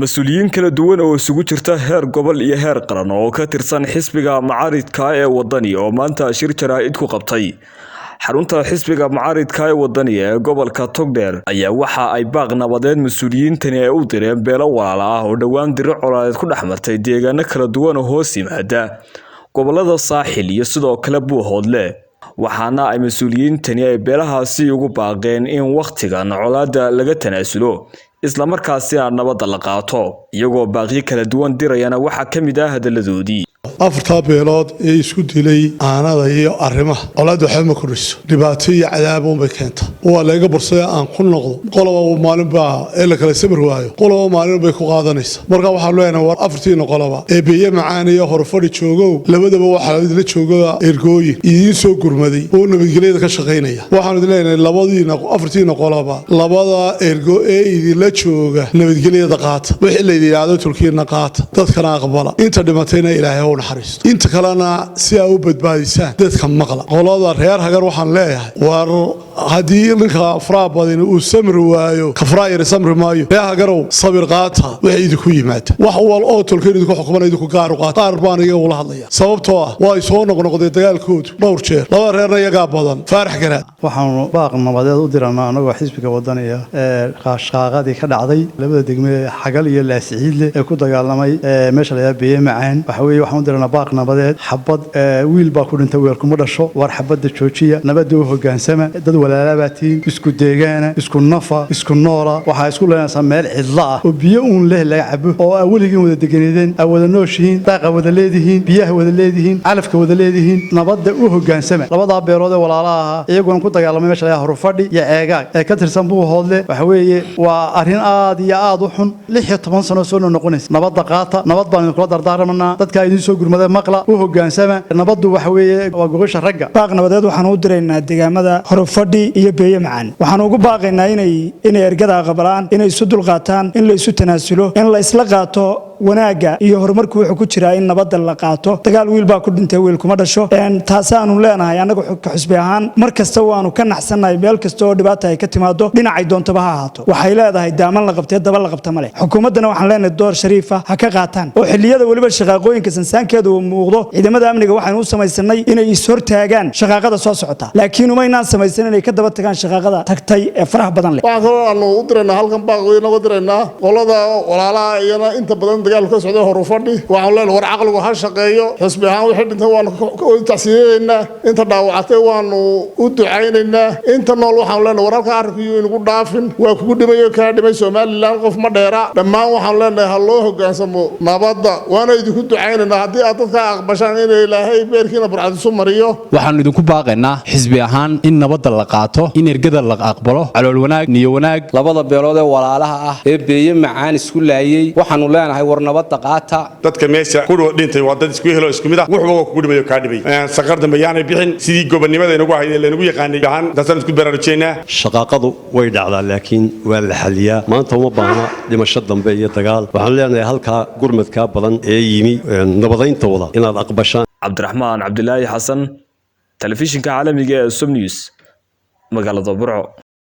Mas'uuliyiin kala duwan oo isugu jirta heer gobol iyo heer qaran oo ka tirsan xisbiga mucaaridka ee wadani oo maanta shir jaraa'id ku qabtay xarunta xisbiga mucaaridka ee wadani ee gobolka Togdheer ayaa waxa ay baaq nabadeed mas'uuliyiintani ay u direen beelo walaalo ah oo dhawaan diro coladeed ku dhaxmartay deegaano kala duwan oo hoos yimaada gobolada saaxil iyo sidoo kale Buuhoodle waxaana ay mas'uuliyiintani ay beelahaasi ugu baaqeen in waqtigan colaadda laga tanaasulo isla markaasina nabadda la qaato iyagoo baaqyo kala duwan dirayana waxa kamid ah hadaladoodii afarta beelood ee isku dilay aanada iyo arrimaha colaad waxa ma kordhiso dhibaato iyo cadaab oo bay keenta oo laga bursay aan ku noqdo qoloba maalin baa ee la kala sabir waayo qoloba maalin bay ku qaadanaysa marka waxa leenahay war afartii qoloba ee biyo macaan iyo horfadhi joogo labadaba waxa la jooga ergooyin idin soo gurmaday oo nabadgelyada ka shaqeynaya waxaan idin leenahay labadiina afartii qoloba labada ergo ee idin la jooga nabadgelyada qaata wixii la yiraahdo tulkiina qaata dadkana aqbala inta dhimatayna ilaahay inta kalena si ay u badbaadisaan dadka maqla qolada reer hagar waxaan leeyahay war hadii ninka afraa badan uu samir waayo kafraayir samir maayo reer hagarow sabir qaata wixii idinku yimaada wax wal oo tolkeen idinku xukumanay idinku gaar u qaata qaar baan iyaga ula hadlaya sababtoo ah way soo noqnoqday dagaalkoodu dhowr jeer laba reerna iyaga badan faarax garaad waxaan baaq nabadeed u diranaa anagoo xisbiga wadaniga ee qaashqaaqadii ka dhacday labada degme xagal iyo laasiciidle ee ku dagaalamay meesha la biyo macaan waxa weeye waxaan dirana baaq nabadeed xabad wiil baa ku dhintay weel kuma dhasho war xabada joojiya nabadda u hogaansama dad walaalabaatiin isku deegaana isku nafa isku noola waxa isku leenaysan meel cidla ah oo biyo uun leh laga cabo oo awligiin wada deganideen wada nooshiin daaqa wada leedihiin biyaha wada leedihiin calafka wada leedihiin nabadda u hogaansama labada beelood ee walaalaha iyagoon ku dagaalamay meesha la horfadhi iyo eegaag ee ka tirsan Buuhoodle waxa weeye waa arin aad iyo aad u xun 16 sano soo noqonaysa nabadda qaata nabad baan kula dardaarmanaa dadka idin soo gurmada maqla u hogaansama nabaddu waxa weeye waa gogosha ragga baaq nabadeed waxaan u direynaa deegaamada horfadhi iyo beeyo macaan waxaan ugu baaqaynaa inay ergada aqbalaan inay isu dulqaataan in la isu tanaasulo in la isla qaato wanaaga iyo horumarku wuxuu ku jiraa in nabadda la qaato dagaal wiil baa ku dhintay wiil kuma dhasho taasaanu leenahay anagu ka xusbi ahaan markasta waanu ka naxsanahay meel kasta oo dhibaato ay ka timaado dhinacay doontaba ha ahaato waxay leedahay daaman la qabtay daba la qabta male xukuumaddana waxaan leenahay door shariifa ha ka qaataan oo xilliyada waliba shaqaaqooyinka sansaankeedu uu muuqdo ciidamada amniga waxaan u samaysanay inay is hortaagaan shaqaaqada soo socota laakiin uma inaan samaysan inay ka daba tagaan shaqaaqada tagtay ee faraha badan leh waxaan kaloo u direynaa halkan baaqooyin ugu direynaa qolada walaalaha iyana inta badan dagaal ka socdo horfadhi waxaan leenahay war aqligu ha shaqeeyo xisbi ahaan wixii dhintay waan tacsiyeynaa inta dhaawacatay waanu u ducaynaynaa inta nool waxaan leenahay war halka arkiyo inagu dhaafin waa kugu dhimayo ka dhimay Soomaaliland qof ma dheera dhammaan waxaan leenahay ha loo hogaansamo nabadda waana idinku ducaynaynaa hadii aad dadka aqbashaan in Ilaahay beerkiina burcadiisu mariyo waxaan idinku baaqaynaa xisbi ahaan in nabadda la qaato in ergada la aqbalo calool wanaag niyo wanaag labada beelood ee walaalaha ah ee beeyo macaan isku laayay waxaanu leenahay war nabadda qaata dadka meesha ku dhintay waa dad isku helo isku mid ah wuxuu kugu dhimayo ka dhibay saqar dambe yaanay bixin sidii gobonimada inagu ahayd leenagu yaqaanay gahan dadsan isku baraarujeenaa shaqaaqadu way dhacdaa laakiin waa la xaliyaa maanta uma baahna dhimasho dambe iyo dagaal waxaan leenahay halka gurmadka badan ee yimi nabadeynta wada inaad aqbashaan Cabdiraxmaan Cabdilaahi Xasan telefishinka caalamiga ee Som News magaalada Burco.